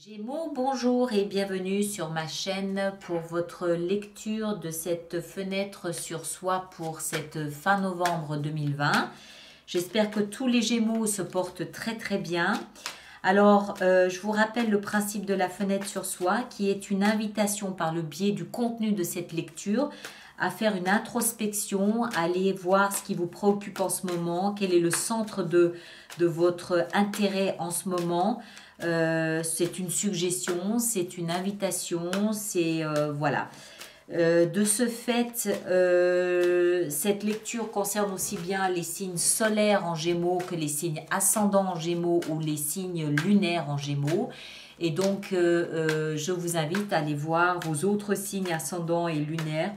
Gémeaux, bonjour et bienvenue sur ma chaîne pour votre lecture de cette fenêtre sur soi pour cette fin novembre 2020. J'espère que tous les Gémeaux se portent très bien. Alors, je vous rappelle le principe de la fenêtre sur soi qui est une invitation par le biais du contenu de cette lecture à faire une introspection, à aller voir ce qui vous préoccupe en ce moment, quel est le centre de votre intérêt en ce moment. C'est une suggestion, c'est une invitation, c'est voilà. De ce fait, cette lecture concerne aussi bien les signes solaires en Gémeaux que les signes ascendants en Gémeaux ou les signes lunaires en Gémeaux. Et donc, je vous invite à aller voir vos autres signes ascendants et lunaires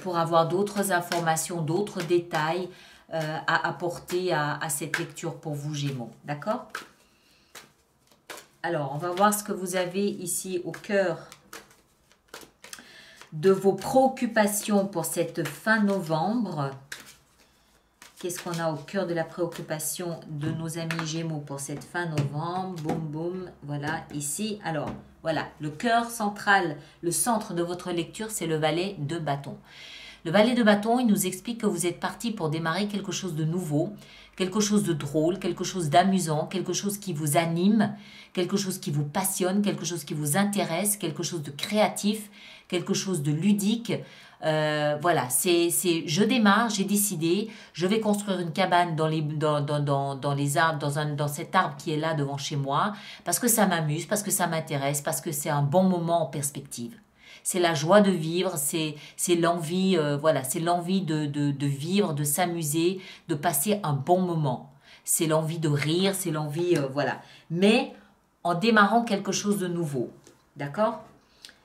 pour avoir d'autres informations, d'autres détails à apporter à cette lecture pour vous Gémeaux. D'accord? Alors, on va voir ce que vous avez ici au cœur de vos préoccupations pour cette fin novembre. Qu'est-ce qu'on a au cœur de la préoccupation de nos amis Gémeaux pour cette fin novembre? Boum, boum, voilà, ici. Alors, voilà, le cœur central, le centre de votre lecture, c'est le valet de bâton. Le valet de bâton, il nous explique que vous êtes parti pour démarrer quelque chose de nouveau, quelque chose de drôle, quelque chose d'amusant, quelque chose qui vous anime, quelque chose qui vous passionne, quelque chose qui vous intéresse, quelque chose de créatif, quelque chose de ludique. Voilà, je démarre, j'ai décidé, je vais construire une cabane dans les arbres, dans cet arbre qui est là devant chez moi, parce que ça m'amuse, parce que ça m'intéresse, parce que c'est un bon moment en perspective. C'est la joie de vivre, c'est l'envie, voilà, c'est l'envie de vivre, de s'amuser, de passer un bon moment. C'est l'envie de rire, c'est l'envie, voilà. Mais en démarrant quelque chose de nouveau, d'accord?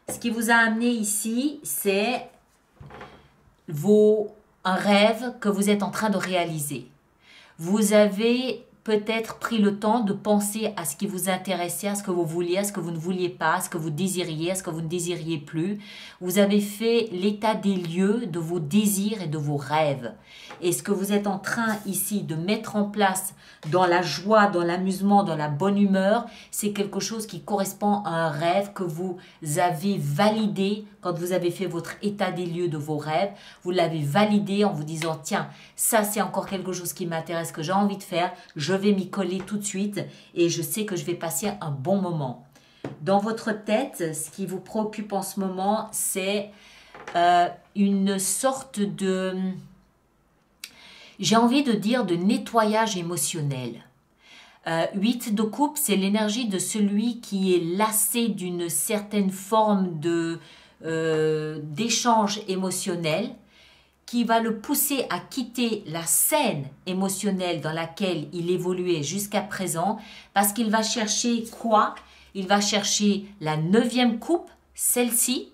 Ce qui vous a amené ici, c'est un rêve que vous êtes en train de réaliser. Vous avez peut-être pris le temps de penser à ce qui vous intéressait, à ce que vous vouliez, à ce que vous ne vouliez pas, à ce que vous désiriez, à ce que vous ne désiriez plus. Vous avez fait l'état des lieux de vos désirs et de vos rêves. Et ce que vous êtes en train ici de mettre en place dans la joie, dans l'amusement, dans la bonne humeur, c'est quelque chose qui correspond à un rêve que vous avez validé quand vous avez fait votre état des lieux de vos rêves. Vous l'avez validé en vous disant, tiens, ça c'est encore quelque chose qui m'intéresse, que j'ai envie de faire, je vais m'y coller tout de suite et je sais que je vais passer un bon moment. Dans votre tête, ce qui vous préoccupe en ce moment, c'est une sorte de, j'ai envie de dire, de nettoyage émotionnel. 8 de coupe, c'est l'énergie de celui qui est lassé d'une certaine forme d'échange émotionnel, qui va le pousser à quitter la scène émotionnelle dans laquelle il évoluait jusqu'à présent, parce qu'il va chercher quoi? Il va chercher la 9e coupe, celle-ci,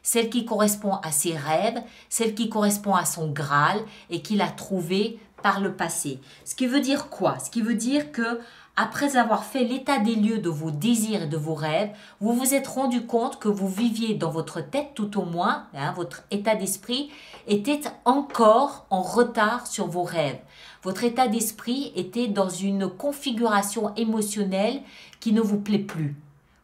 celle qui correspond à ses rêves, celle qui correspond à son Graal et qu'il a trouvé par le passé. Ce qui veut dire quoi? Ce qui veut dire que après avoir fait l'état des lieux de vos désirs et de vos rêves, vous vous êtes rendu compte que vous viviez dans votre tête tout au moins, votre état d'esprit était encore en retard sur vos rêves. Votre état d'esprit était dans une configuration émotionnelle qui ne vous plaît plus.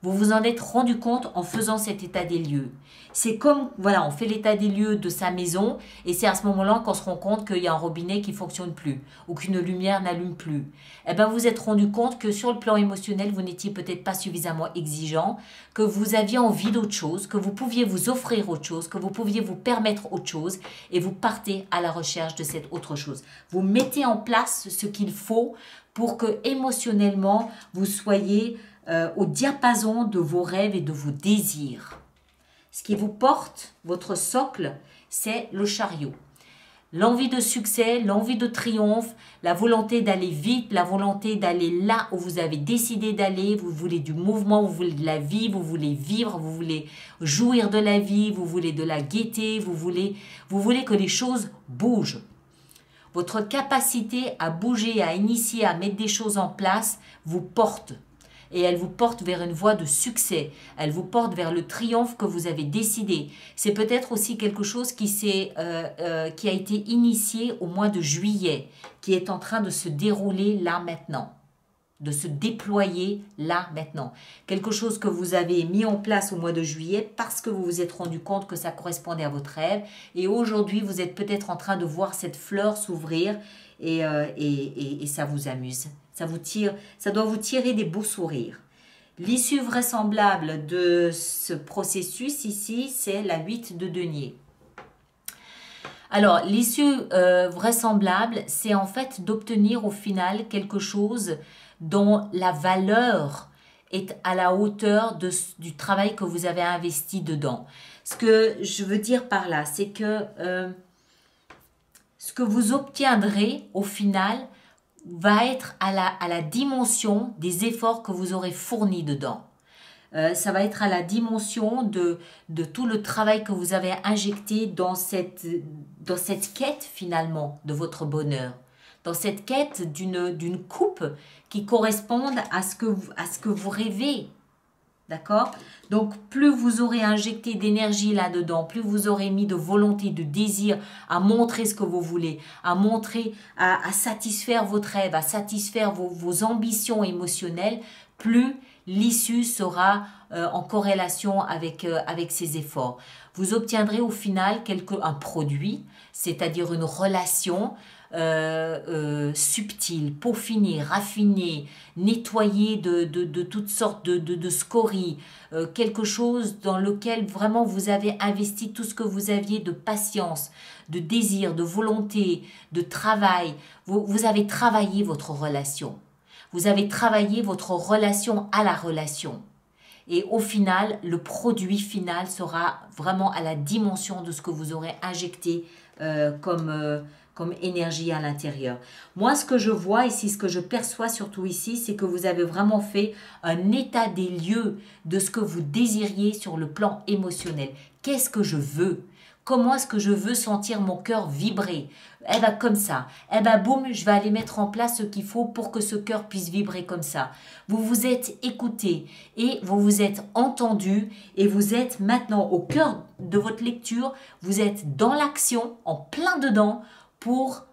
Vous vous en êtes rendu compte en faisant cet état des lieux. C'est comme, voilà, on fait l'état des lieux de sa maison et c'est à ce moment-là qu'on se rend compte qu'il y a un robinet qui ne fonctionne plus ou qu'une lumière n'allume plus. Eh bien, vous vous êtes rendu compte que sur le plan émotionnel, vous n'étiez peut-être pas suffisamment exigeant, que vous aviez envie d'autre chose, que vous pouviez vous offrir autre chose, que vous pouviez vous permettre autre chose et vous partez à la recherche de cette autre chose. Vous mettez en place ce qu'il faut pour que émotionnellement, vous soyez au diapason de vos rêves et de vos désirs. Ce qui vous porte, votre socle, c'est le chariot. L'envie de succès, l'envie de triomphe, la volonté d'aller vite, la volonté d'aller là où vous avez décidé d'aller. Vous voulez du mouvement, vous voulez de la vie, vous voulez vivre, vous voulez jouir de la vie, vous voulez de la gaieté, vous voulez que les choses bougent. Votre capacité à bouger, à initier, à mettre des choses en place vous porte. Et elle vous porte vers une voie de succès. Elle vous porte vers le triomphe que vous avez décidé. C'est peut-être aussi quelque chose qui a été initié au mois de juillet, qui est en train de se dérouler là maintenant. de se déployer là, maintenant. Quelque chose que vous avez mis en place au mois de juillet parce que vous vous êtes rendu compte que ça correspondait à votre rêve. Et aujourd'hui, vous êtes peut-être en train de voir cette fleur s'ouvrir et ça vous amuse. Ça vous tire, ça doit vous tirer des beaux sourires. L'issue vraisemblable de ce processus ici, c'est la 8 de denier. Alors, l'issue vraisemblable, c'est en fait d'obtenir au final quelque chose dont la valeur est à la hauteur du travail que vous avez investi dedans. Ce que je veux dire par là, c'est que ce que vous obtiendrez au final va être à la dimension des efforts que vous aurez fournis dedans. Ça va être à la dimension de tout le travail que vous avez injecté dans cette quête finalement de votre bonheur, dans cette quête d'une coupe qui corresponde à ce que vous rêvez. D'accord? Donc, plus vous aurez injecté d'énergie là-dedans, plus vous aurez mis de volonté, de désir à montrer ce que vous voulez, à montrer, à satisfaire votre rêve, à satisfaire vos ambitions émotionnelles, plus l'issue sera en corrélation avec ces efforts. Vous obtiendrez au final un produit, c'est-à-dire une relation subtile, peaufinée, raffinée, nettoyée de toutes sortes de scories, quelque chose dans lequel vraiment vous avez investi tout ce que vous aviez de patience, de désir, de volonté, de travail. Vous avez travaillé votre relation. Vous avez travaillé votre relation à la relation. Et au final, le produit final sera vraiment à la dimension de ce que vous aurez injecté comme énergie à l'intérieur. Moi, ce que je vois ici, ce que je perçois surtout ici, c'est que vous avez vraiment fait un état des lieux de ce que vous désiriez sur le plan émotionnel. Qu'est-ce que je veux ? Comment est-ce que je veux sentir mon cœur vibrer? Eh bien, comme ça. Eh bien, boum, je vais aller mettre en place ce qu'il faut pour que ce cœur puisse vibrer comme ça. Vous vous êtes écouté et vous vous êtes entendu et vous êtes maintenant au cœur de votre lecture. Vous êtes dans l'action, en plein dedans, pour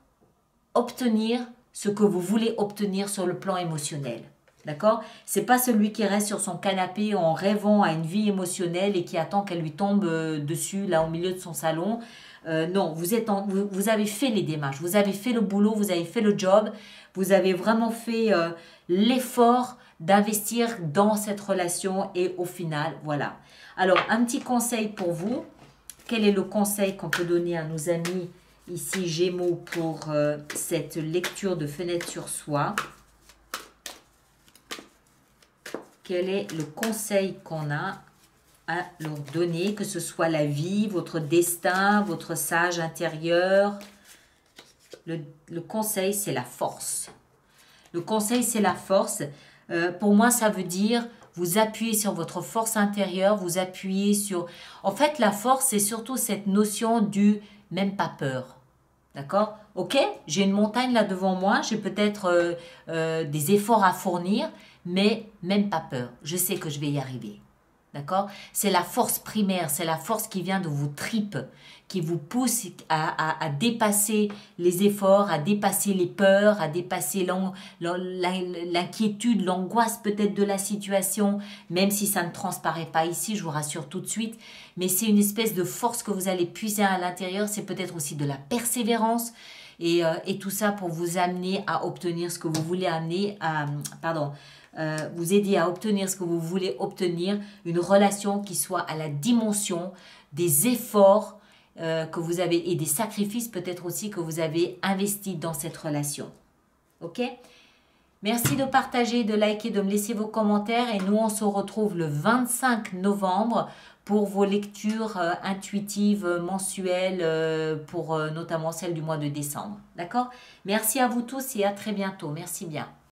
obtenir ce que vous voulez obtenir sur le plan émotionnel. D'accord? C'est pas celui qui reste sur son canapé en rêvant à une vie émotionnelle et qui attend qu'elle lui tombe dessus, là, au milieu de son salon. Non, vous avez fait les démarches, vous avez fait le boulot, vous avez fait le job, vous avez vraiment fait l'effort d'investir dans cette relation et au final, voilà. Alors, un petit conseil pour vous. Quel est le conseil qu'on peut donner à nos amis ici Gémeaux pour cette lecture de fenêtre sur soi? Quel est le conseil qu'on a à leur donner, que ce soit la vie, votre destin, votre sage intérieur? Le conseil, c'est la force. Le conseil, c'est la force. Pour moi, ça veut dire vous appuyez sur votre force intérieure, vous appuyez sur... En fait, la force, c'est surtout cette notion du même pas peur. D'accord? Ok, j'ai une montagne là devant moi, j'ai peut-être des efforts à fournir, mais même pas peur, je sais que je vais y arriver. D'accord? C'est la force primaire, c'est la force qui vient de vos tripes, qui vous pousse à dépasser les efforts, à dépasser les peurs, à dépasser l'inquiétude, l'angoisse peut-être de la situation, même si ça ne transparaît pas ici, je vous rassure tout de suite, mais c'est une espèce de force que vous allez puiser à l'intérieur, c'est peut-être aussi de la persévérance, et tout ça pour vous amener à obtenir ce que vous voulez vous aider à obtenir ce que vous voulez obtenir, une relation qui soit à la dimension des efforts que vous avez et des sacrifices peut-être aussi que vous avez investis dans cette relation. Ok? Merci de partager, de liker, de me laisser vos commentaires et nous on se retrouve le 25 novembre pour vos lectures intuitives mensuelles pour notamment celle du mois de décembre. D'accord? Merci à vous tous et à très bientôt. Merci bien.